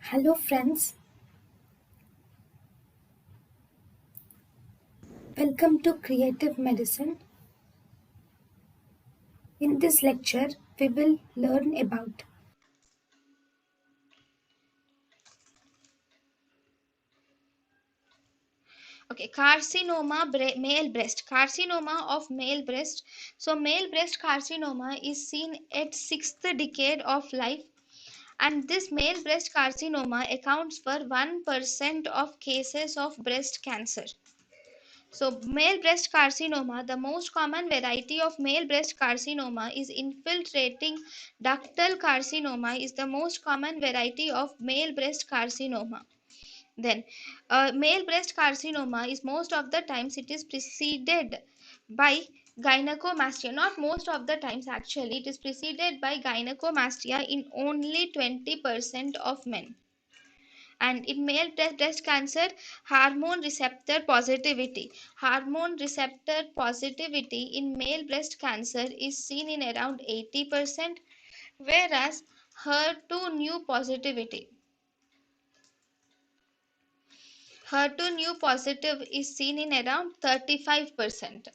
Hello, friends. Welcome to Creative Medicine. In this lecture, we will learn about Okay, male breast. Carcinoma of male breast. So, male breast carcinoma is seen at sixth decade of life, and this male breast carcinoma accounts for 1% of cases of breast cancer. So, male breast carcinoma, the most common variety of male breast carcinoma is infiltrating ductal carcinoma, is the most common variety of male breast carcinoma. Then, male breast carcinoma is most of the times it is preceded by gynecomastia. Not most of the times, actually, it is preceded by gynecomastia in only 20% of men. And in male breast cancer, hormone receptor positivity in male breast cancer is seen in around 80%, whereas HER2 new positive is seen in around 35%.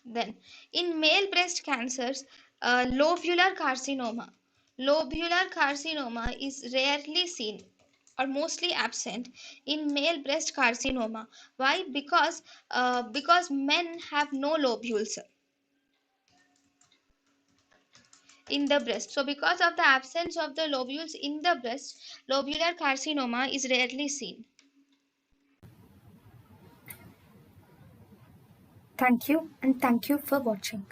Then, in male breast cancers, lobular carcinoma is rarely seen or mostly absent in male breast carcinoma. Why? Because men have no lobules in the breast. So, because of the absence of the lobules in the breast, lobular carcinoma is rarely seen. thank you and thank you for watching.